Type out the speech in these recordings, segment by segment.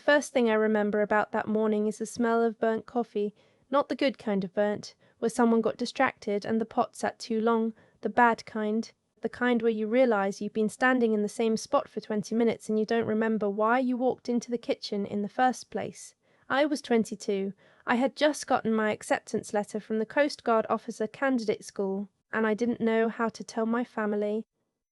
first thing I remember about that morning is the smell of burnt coffee, not the good kind of burnt, where someone got distracted and the pot sat too long, the bad kind, the kind where you realize you've been standing in the same spot for 20 minutes and you don't remember why you walked into the kitchen in the first place. I was 22. I had just gotten my acceptance letter from the Coast Guard Officer Candidate School, and I didn't know how to tell my family.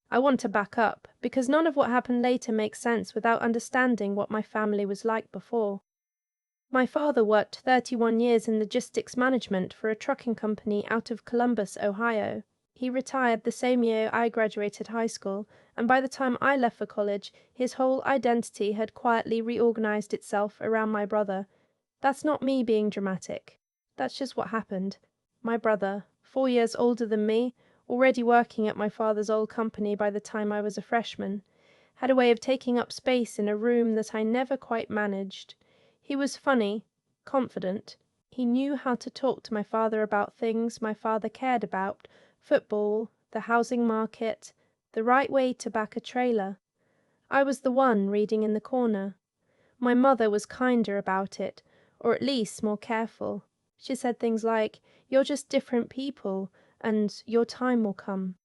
I want to back up, because none of what happened later makes sense without understanding what my family was like before. My father worked 31 years in logistics management for a trucking company out of Columbus, Ohio. He retired the same year I graduated high school, and by the time I left for college, his whole identity had quietly reorganized itself around my brother. That's not me being dramatic. That's just what happened. My brother, 4 years older than me, already working at my father's old company by the time I was a freshman, had a way of taking up space in a room that I never quite managed. He was funny, confident. He knew how to talk to my father about things my father cared about, football, the housing market, the right way to back a trailer. I was the one reading in the corner. My mother was kinder about it, or at least more careful. She said things like, "You're just different people, and your time will come."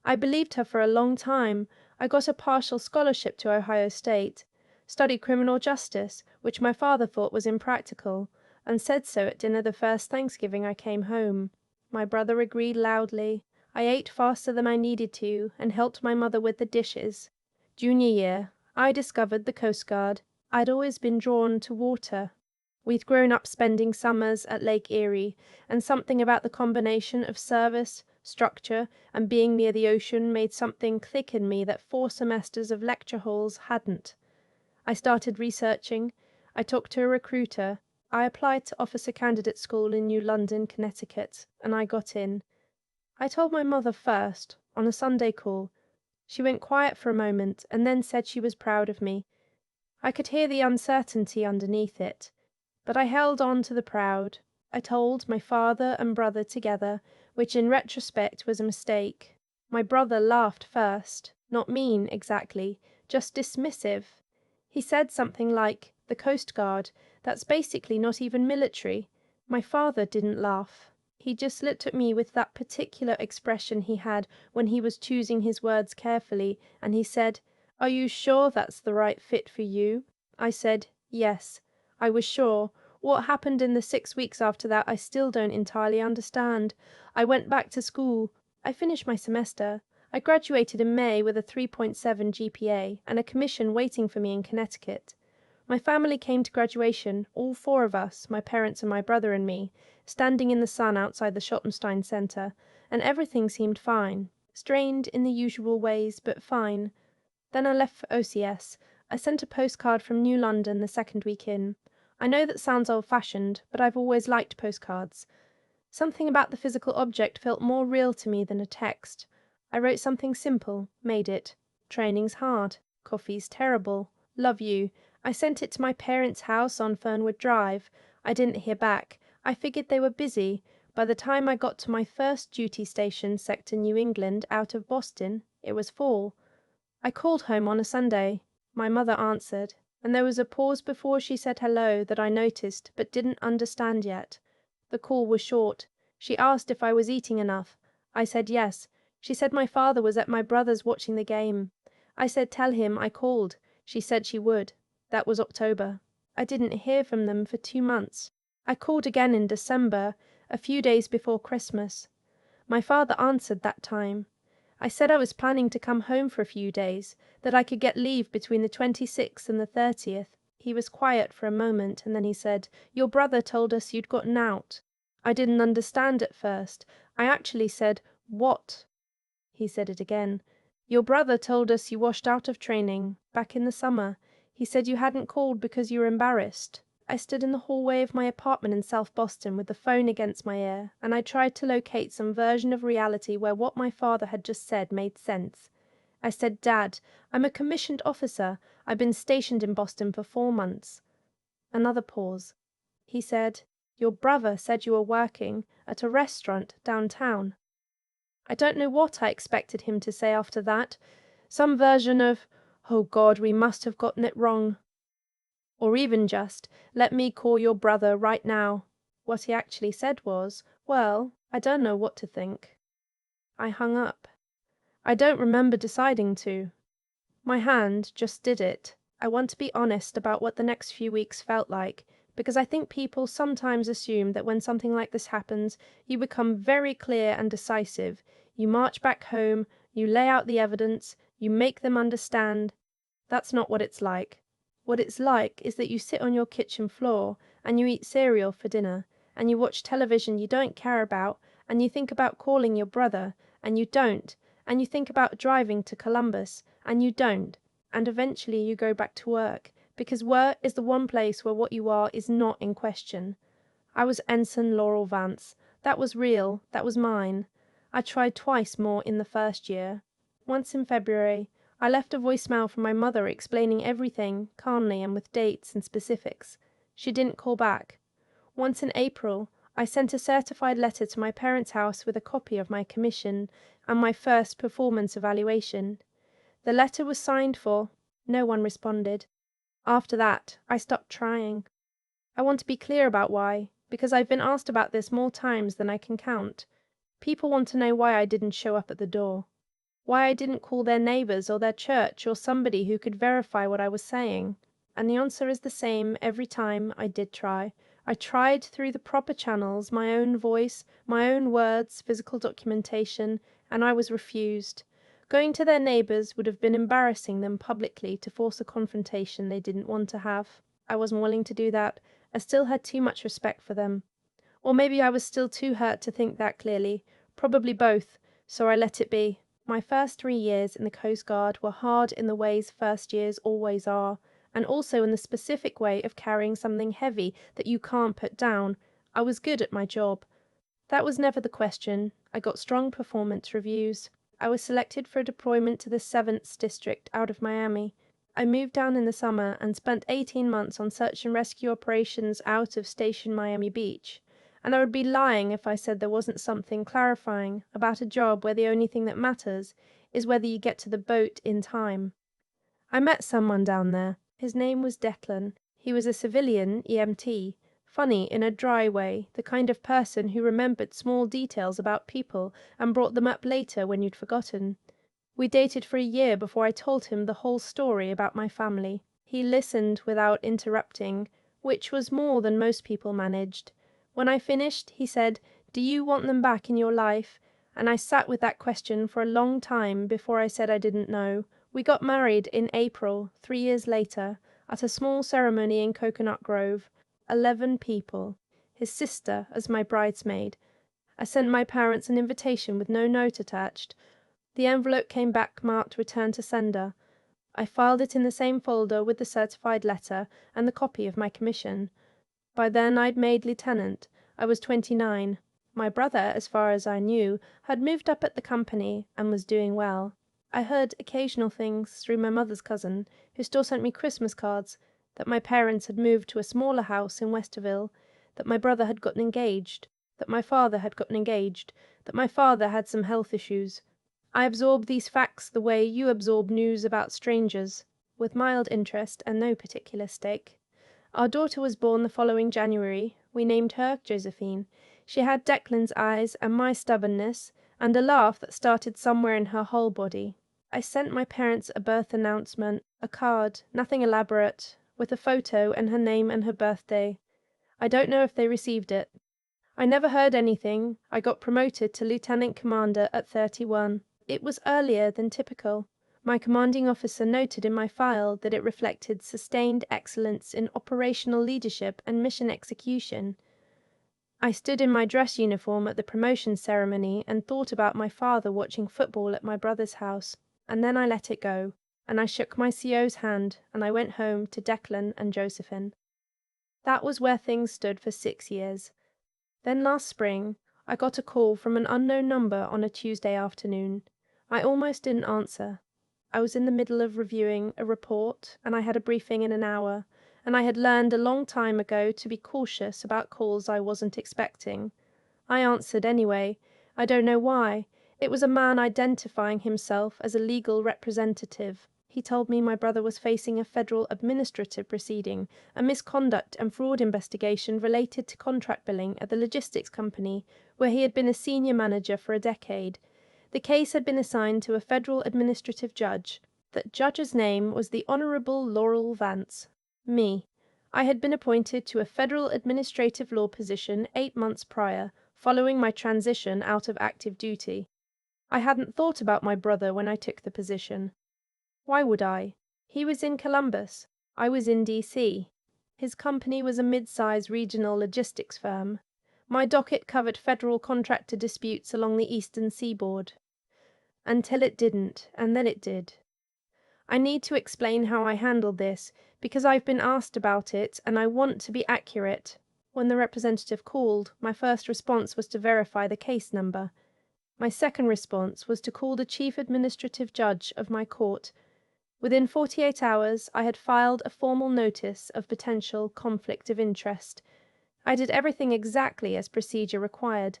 I believed her for a long time. I got a partial scholarship to Ohio State, studied criminal justice, which my father thought was impractical, and said so at dinner the first Thanksgiving I came home. My brother agreed loudly. I ate faster than I needed to, and helped my mother with the dishes. Junior year, I discovered the Coast Guard. I'd always been drawn to water. We'd grown up spending summers at Lake Erie, and something about the combination of service, structure, and being near the ocean made something click in me that 4 semesters of lecture halls hadn't. I started researching. I talked to a recruiter. I applied to Officer Candidate School in New London, Connecticut, and I got in. I told my mother first, on a Sunday call. She went quiet for a moment, and then said she was proud of me. I could hear the uncertainty underneath it. But I held on to the proud. I told my father and brother together, which in retrospect was a mistake. My brother laughed first, not mean exactly, just dismissive. He said something like, "The Coast Guard, that's basically not even military." My father didn't laugh. He just looked at me with that particular expression he had when he was choosing his words carefully, and he said, "Are you sure that's the right fit for you?" I said, "Yes." I was sure. What happened in the 6 weeks after that I still don't entirely understand. I went back to school. I finished my semester. I graduated in May with a 3.7 GPA and a commission waiting for me in Connecticut. My family came to graduation, all 4 of us, my parents and my brother and me, standing in the sun outside the Schottenstein Center, and everything seemed fine. Strained in the usual ways, but fine. Then I left for OCS. I sent a postcard from New London the second week in. I know that sounds old-fashioned, but I've always liked postcards. Something about the physical object felt more real to me than a text. I wrote something simple, made it. Training's hard. Coffee's terrible. Love you. I sent it to my parents' house on Fernwood Drive. I didn't hear back. I figured they were busy. By the time I got to my first duty station, sector New England, out of Boston, it was fall. I called home on a Sunday. My mother answered, and there was a pause before she said hello that I noticed but didn't understand yet. The call was short. She asked if I was eating enough. I said yes. She said my father was at my brother's watching the game. I said tell him I called. She said she would. That was October. I didn't hear from them for 2 months. I called again in December, a few days before Christmas. My father answered that time. I said I was planning to come home for a few days, that I could get leave between the 26th and the 30th. He was quiet for a moment, and then he said, "Your brother told us you'd gotten out." I didn't understand at first. I actually said, "What?" He said it again. "Your brother told us you washed out of training, back in the summer. He said you hadn't called because you were embarrassed." I stood in the hallway of my apartment in South Boston with the phone against my ear, and I tried to locate some version of reality where what my father had just said made sense. I said, "Dad, I'm a commissioned officer. I've been stationed in Boston for 4 months. Another pause. He said, "Your brother said you were working at a restaurant downtown." I don't know what I expected him to say after that. Some version of, "Oh God, we must have gotten it wrong." Or even just, "Let me call your brother right now." What he actually said was, "Well, I don't know what to think." I hung up. I don't remember deciding to. My hand just did it. I want to be honest about what the next few weeks felt like, because I think people sometimes assume that when something like this happens, you become very clear and decisive. You march back home, you lay out the evidence, you make them understand. That's not what it's like. What it's like is that you sit on your kitchen floor and you eat cereal for dinner, and you watch television you don't care about, and you think about calling your brother, and you don't, and you think about driving to Columbus, and you don't, and eventually you go back to work, because work is the one place where what you are is not in question. I was Ensign Laurel Vance. That was real. That was mine. I tried twice more in the first year. Once in February, I left a voicemail from my mother explaining everything, calmly and with dates and specifics. She didn't call back. Once in April, I sent a certified letter to my parents' house with a copy of my commission and my first performance evaluation. The letter was signed for. No one responded. After that, I stopped trying. I want to be clear about why, because I've been asked about this more times than I can count. People want to know why I didn't show up at the door. Why I didn't call their neighbors or their church or somebody who could verify what I was saying. And the answer is the same every time I did try. I tried through the proper channels, my own voice, my own words, physical documentation, and I was refused. Going to their neighbors would have been embarrassing them publicly to force a confrontation they didn't want to have. I wasn't willing to do that. I still had too much respect for them. Or maybe I was still too hurt to think that clearly. Probably both, so I let it be. My first 3 years in the Coast Guard were hard in the ways first years always are, and also in the specific way of carrying something heavy that you can't put down. I was good at my job. That was never the question. I got strong performance reviews. I was selected for a deployment to the 7th District out of Miami. I moved down in the summer and spent 18 months on search and rescue operations out of Station Miami Beach. And I would be lying if I said there wasn't something clarifying about a job where the only thing that matters is whether you get to the boat in time. I met someone down there. His name was Declan. He was a civilian EMT, funny in a dry way, the kind of person who remembered small details about people and brought them up later when you'd forgotten. We dated for a year before I told him the whole story about my family. He listened without interrupting, which was more than most people managed. When I finished, he said, "Do you want them back in your life?" And I sat with that question for a long time before I said I didn't know. We got married in April, 3 years later, at a small ceremony in Coconut Grove. 11 people. His sister as my bridesmaid. I sent my parents an invitation with no note attached. The envelope came back marked "Return to Sender." I filed it in the same folder with the certified letter and the copy of my commission. By then I'd made lieutenant. I was 29. My brother, as far as I knew, had moved up at the company and was doing well. I heard occasional things through my mother's cousin, who still sent me Christmas cards, that my parents had moved to a smaller house in Westerville, that my brother had gotten engaged, that my father had gotten engaged, that my father had some health issues. I absorbed these facts the way you absorb news about strangers, with mild interest and no particular stake. Our daughter was born the following January. We named her Josephine. She had Declan's eyes and my stubbornness, and a laugh that started somewhere in her whole body. I sent my parents a birth announcement, a card, nothing elaborate, with a photo and her name and her birthday. I don't know if they received it. I never heard anything. I got promoted to lieutenant commander at 31. It was earlier than typical. My commanding officer noted in my file that it reflected sustained excellence in operational leadership and mission execution. I stood in my dress uniform at the promotion ceremony and thought about my father watching football at my brother's house, and then I let it go, and I shook my CO's hand, and I went home to Declan and Josephine. That was where things stood for 6 years. Then last spring, I got a call from an unknown number on a Tuesday afternoon. I almost didn't answer. I was in the middle of reviewing a report, and I had a briefing in an hour, and I had learned a long time ago to be cautious about calls I wasn't expecting. I answered anyway. I don't know why. It was a man identifying himself as a legal representative. He told me my brother was facing a federal administrative proceeding, a misconduct and fraud investigation related to contract billing at the logistics company, where he had been a senior manager for a decade. The case had been assigned to a federal administrative judge. That judge's name was the Honorable Laurel Vance. Me. I had been appointed to a federal administrative law position 8 months prior, following my transition out of active duty. I hadn't thought about my brother when I took the position. Why would I? He was in Columbus. I was in D.C. His company was a mid-size regional logistics firm. My docket covered federal contractor disputes along the eastern seaboard. Until it didn't, and then it did. I need to explain how I handled this, because I've been asked about it, and I want to be accurate. When the representative called, my first response was to verify the case number. My second response was to call the chief administrative judge of my court. Within 48 hours, I had filed a formal notice of potential conflict of interest. I did everything exactly as procedure required.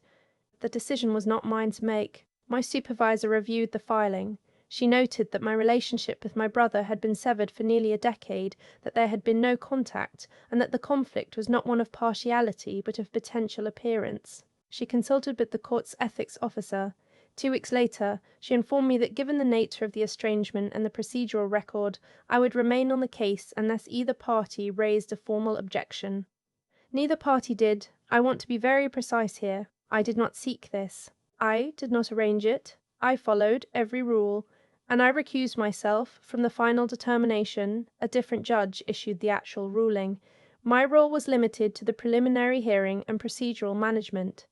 The decision was not mine to make. My supervisor reviewed the filing. She noted that my relationship with my brother had been severed for nearly a decade, that there had been no contact, and that the conflict was not one of partiality but of potential appearance. She consulted with the court's ethics officer. 2 weeks later, she informed me that given the nature of the estrangement and the procedural record, I would remain on the case unless either party raised a formal objection. Neither party did. I want to be very precise here. I did not seek this. I did not arrange it. I followed every rule, and I recused myself from the final determination. A different judge issued the actual ruling. My role was limited to the preliminary hearing and procedural management.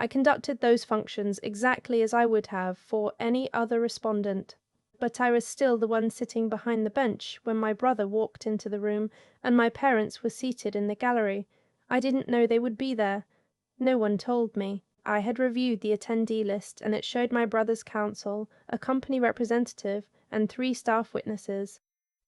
I conducted those functions exactly as I would have for any other respondent. But I was still the one sitting behind the bench when my brother walked into the room, and my parents were seated in the gallery. I didn't know they would be there. No one told me. I had reviewed the attendee list, and it showed my brother's counsel, a company representative, and 3 staff witnesses.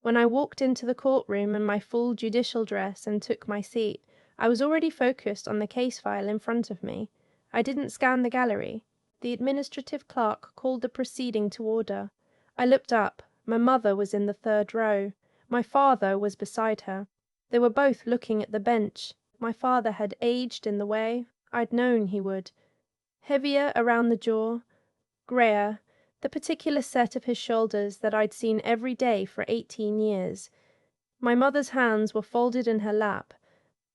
When I walked into the courtroom in my full judicial dress and took my seat, I was already focused on the case file in front of me. I didn't scan the gallery. The administrative clerk called the proceeding to order. I looked up. My mother was in the 3rd row. My father was beside her. They were both looking at the bench. My father had aged in the way I'd known he would. Heavier around the jaw, greyer, the particular set of his shoulders that I'd seen every day for 18 years. My mother's hands were folded in her lap.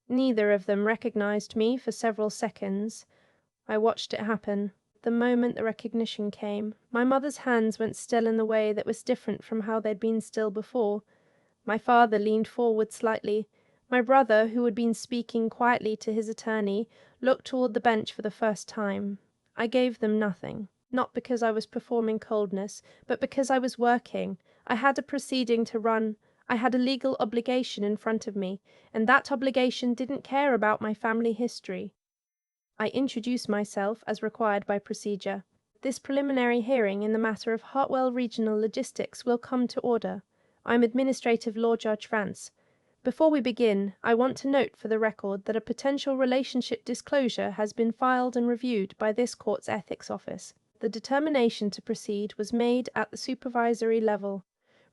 Neither of them recognized me for several seconds. I watched it happen. The moment the recognition came, my mother's hands went still in the way that was different from how they'd been still before. My father leaned forward slightly. My brother, who had been speaking quietly to his attorney, looked toward the bench for the first time. I gave them nothing, not because I was performing coldness, but because I was working. I had a proceeding to run. I had a legal obligation in front of me, and that obligation didn't care about my family history. I introduced myself as required by procedure. This preliminary hearing in the matter of Hartwell Regional Logistics will come to order. I'm Administrative Law Judge Vance. Before we begin, I want to note for the record that a potential relationship disclosure has been filed and reviewed by this court's ethics office. The determination to proceed was made at the supervisory level.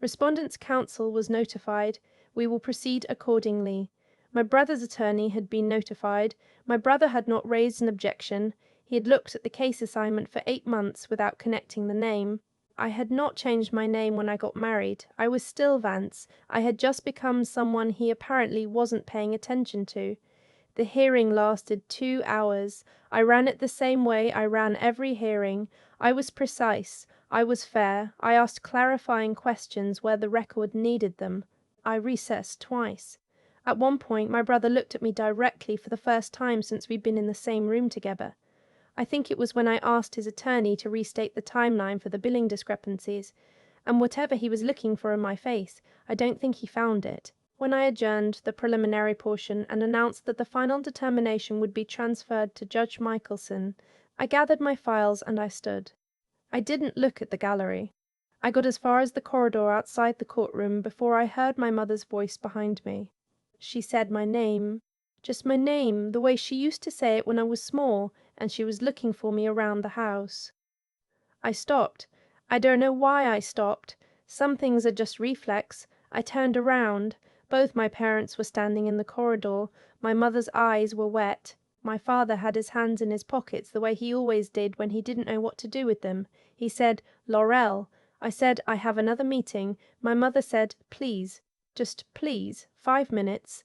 Respondent's counsel was notified. We will proceed accordingly. My brother's attorney had been notified. My brother had not raised an objection. He had looked at the case assignment for 8 months without connecting the name. I had not changed my name when I got married. I was still Vance. I had just become someone he apparently wasn't paying attention to. The hearing lasted 2 hours. I ran it the same way I ran every hearing. I was precise. I was fair. I asked clarifying questions where the record needed them. I recessed twice. At one point, my brother looked at me directly for the first time since we'd been in the same room together. I think it was when I asked his attorney to restate the timeline for the billing discrepancies, and whatever he was looking for in my face, I don't think he found it. When I adjourned the preliminary portion and announced that the final determination would be transferred to Judge Michelson, I gathered my files and I stood. I didn't look at the gallery. I got as far as the corridor outside the courtroom before I heard my mother's voice behind me. She said my name, just my name, the way she used to say it when I was small, and she was looking for me around the house. I stopped. I don't know why I stopped. Some things are just reflex. I turned around. Both my parents were standing in the corridor. My mother's eyes were wet. My father had his hands in his pockets the way he always did when he didn't know what to do with them. He said, "Laurel." I said, "I have another meeting." My mother said, "Please. Just please. 5 minutes."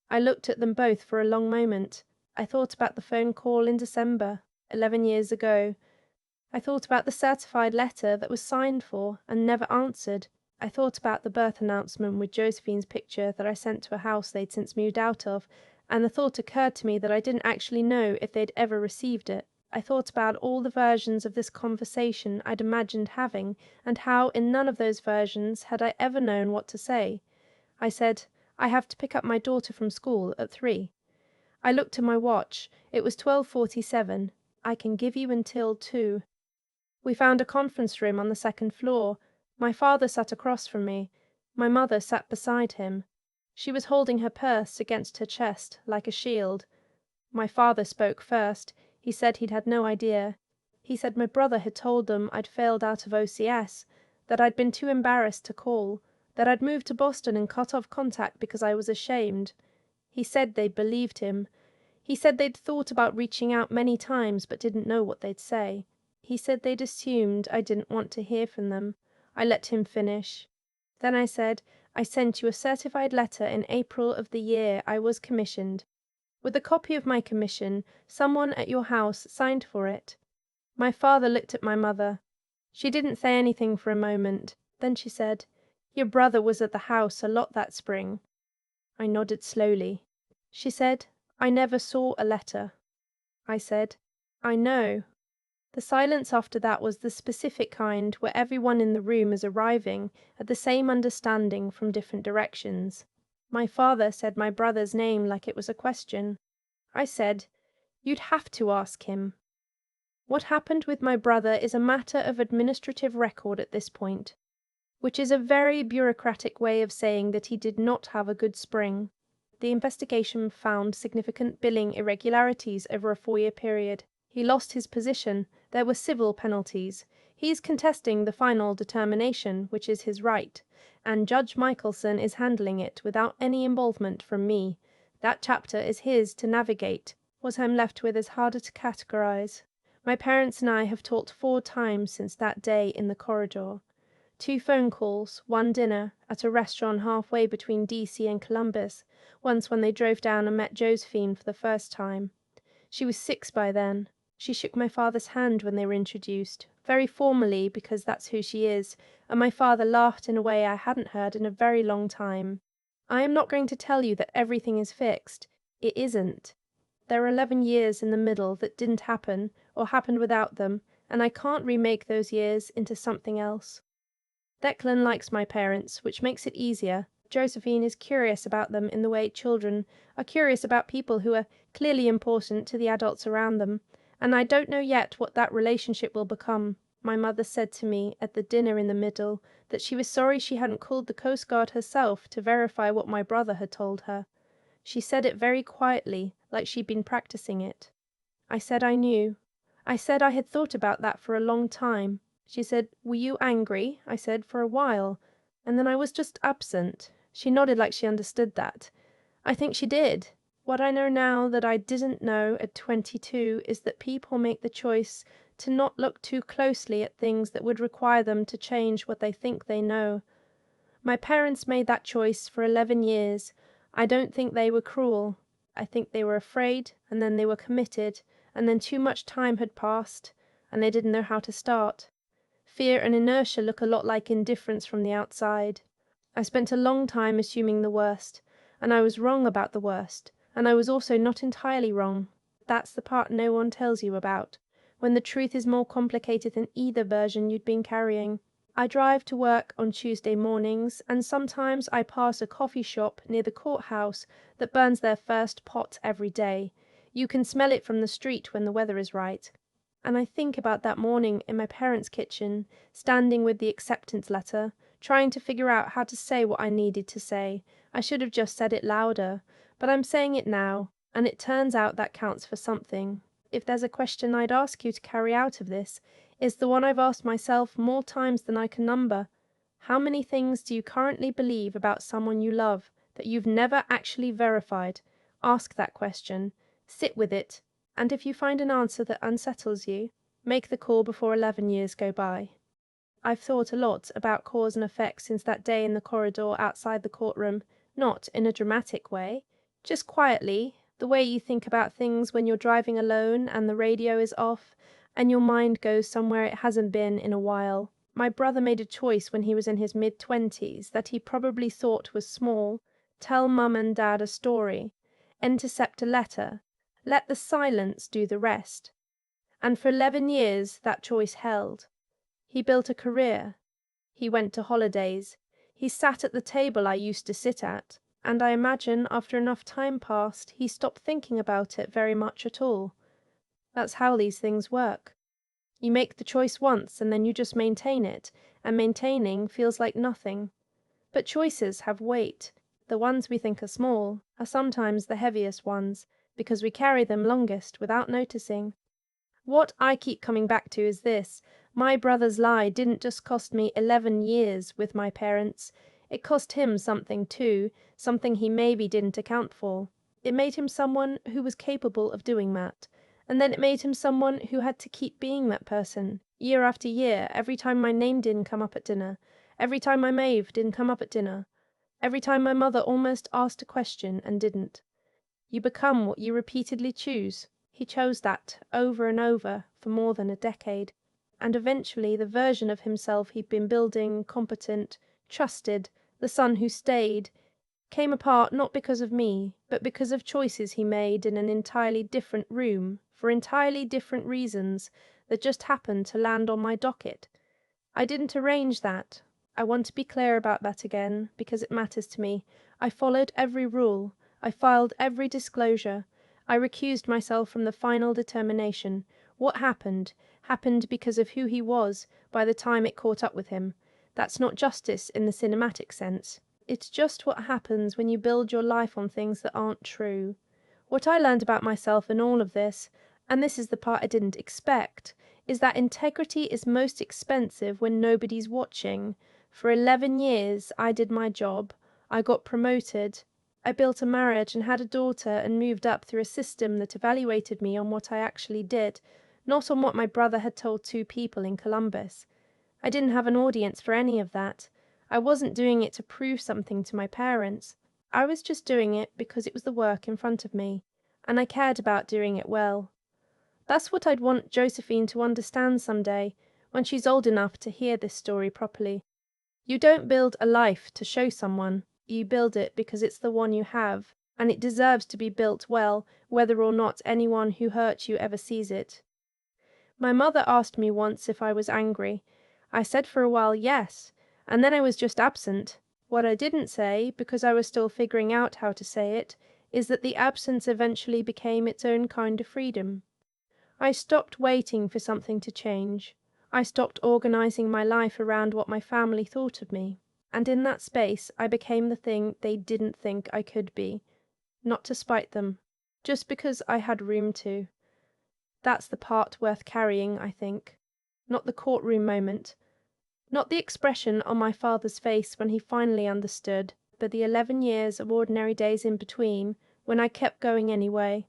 I looked at them both for a long moment. I thought about the phone call in December, 11 years ago. I thought about the certified letter that was signed for and never answered. I thought about the birth announcement with Josephine's picture that I sent to a house they'd since moved out of, and the thought occurred to me that I didn't actually know if they'd ever received it. I thought about all the versions of this conversation I'd imagined having, and how in none of those versions had I ever known what to say. I said, "I have to pick up my daughter from school at 3. I looked at my watch. It was 12:47. "I can give you until 2. We found a conference room on the second floor. My father sat across from me. My mother sat beside him. She was holding her purse against her chest, like a shield. My father spoke first. He said he'd had no idea. He said my brother had told them I'd failed out of OCS, that I'd been too embarrassed to call, that I'd moved to Boston and cut off contact because I was ashamed. He said they'd believed him. He said they'd thought about reaching out many times but didn't know what they'd say. He said they'd assumed I didn't want to hear from them. I let him finish. Then I said, "I sent you a certified letter in April of the year I was commissioned. With a copy of my commission, someone at your house signed for it." My father looked at my mother. She didn't say anything for a moment. Then she said, "Your brother was at the house a lot that spring." I nodded slowly. She said, "I never saw a letter." I said, "I know." The silence after that was the specific kind where everyone in the room is arriving at the same understanding from different directions. My father said my brother's name like it was a question. I said, "You'd have to ask him." What happened with my brother is a matter of administrative record at this point, which is a very bureaucratic way of saying that he did not have a good spring. The investigation found significant billing irregularities over a 4-year period. He lost his position. There were civil penalties. He's contesting the final determination, which is his right, and Judge Michelson is handling it without any involvement from me. That chapter is his to navigate. What I'm left with is harder to categorize. My parents and I have talked 4 times since that day in the corridor. 2 phone calls, 1 dinner, at a restaurant halfway between DC and Columbus, once when they drove down and met Josephine for the first time. She was 6 by then. She shook my father's hand when they were introduced, very formally because that's who she is, and my father laughed in a way I hadn't heard in a very long time. I am not going to tell you that everything is fixed. It isn't. There are 11 years in the middle that didn't happen, or happened without them, and I can't remake those years into something else. Declan likes my parents, which makes it easier. Josephine is curious about them in the way children are curious about people who are clearly important to the adults around them, and I don't know yet what that relationship will become. My mother said to me at the dinner in the middle that she was sorry she hadn't called the Coast Guard herself to verify what my brother had told her. She said it very quietly, like she'd been practicing it. I said I knew. I said I had thought about that for a long time. She said, "Were you angry?" I said, "For a while." And then I was just absent. She nodded like she understood that. I think she did. What I know now that I didn't know at 22 is that people make the choice to not look too closely at things that would require them to change what they think they know. My parents made that choice for 11 years. I don't think they were cruel. I think they were afraid, and then they were committed, and then too much time had passed, and they didn't know how to start. Fear and inertia look a lot like indifference from the outside. I spent a long time assuming the worst, and I was wrong about the worst, and I was also not entirely wrong. That's the part no one tells you about, when the truth is more complicated than either version you'd been carrying. I drive to work on Tuesday mornings, and sometimes I pass a coffee shop near the courthouse that burns their first pot every day. You can smell it from the street when the weather is right. And I think about that morning in my parents' kitchen, standing with the acceptance letter, trying to figure out how to say what I needed to say. I should have just said it louder, but I'm saying it now, and it turns out that counts for something. If there's a question I'd ask you to carry out of this, it's the one I've asked myself more times than I can number. How many things do you currently believe about someone you love that you've never actually verified? Ask that question, sit with it, and if you find an answer that unsettles you, make the call before 11 years go by. I've thought a lot about cause and effect since that day in the corridor outside the courtroom, not in a dramatic way, just quietly, the way you think about things when you're driving alone and the radio is off, and your mind goes somewhere it hasn't been in a while. My brother made a choice when he was in his mid-20s that he probably thought was small: tell mum and dad a story, intercept a letter, let the silence do the rest. And for 11 years that choice held. He built a career. He went to holidays. He sat at the table I used to sit at, and I imagine after enough time passed he stopped thinking about it very much at all. That's how these things work. You make the choice once and then you just maintain it, and maintaining feels like nothing. But choices have weight. The ones we think are small are sometimes the heaviest ones, because we carry them longest without noticing. What I keep coming back to is this: my brother's lie didn't just cost me 11 years with my parents, it cost him something too, something he maybe didn't account for. It made him someone who was capable of doing that, and then it made him someone who had to keep being that person, year after year, every time my name didn't come up at dinner, every time my Maeve didn't come up at dinner, every time my mother almost asked a question and didn't. You become what you repeatedly choose. He chose that, over and over, for more than a decade. And eventually the version of himself he'd been building, competent, trusted, the son who stayed, came apart not because of me, but because of choices he made in an entirely different room, for entirely different reasons, that just happened to land on my docket. I didn't arrange that. I want to be clear about that again, because it matters to me. I followed every rule. I filed every disclosure. I recused myself from the final determination. What happened because of who he was by the time it caught up with him. That's not justice in the cinematic sense. It's just what happens when you build your life on things that aren't true. What I learned about myself in all of this, and this is the part I didn't expect, is that integrity is most expensive when nobody's watching. For 11 years I did my job. I got promoted. I built a marriage and had a daughter and moved up through a system that evaluated me on what I actually did, not on what my brother had told 2 people in Columbus. I didn't have an audience for any of that. I wasn't doing it to prove something to my parents. I was just doing it because it was the work in front of me, and I cared about doing it well. That's what I'd want Josephine to understand someday, when she's old enough to hear this story properly. You don't build a life to show someone. You build it because it's the one you have, and it deserves to be built well, whether or not anyone who hurt you ever sees it. My mother asked me once if I was angry. I said for a while yes, and then I was just absent. What I didn't say, because I was still figuring out how to say it, is that the absence eventually became its own kind of freedom. I stopped waiting for something to change. I stopped organizing my life around what my family thought of me. And in that space I became the thing they didn't think I could be. Not to spite them, just because I had room to. That's the part worth carrying, I think. Not the courtroom moment. Not the expression on my father's face when he finally understood, but the 11 years of ordinary days in between, when I kept going anyway.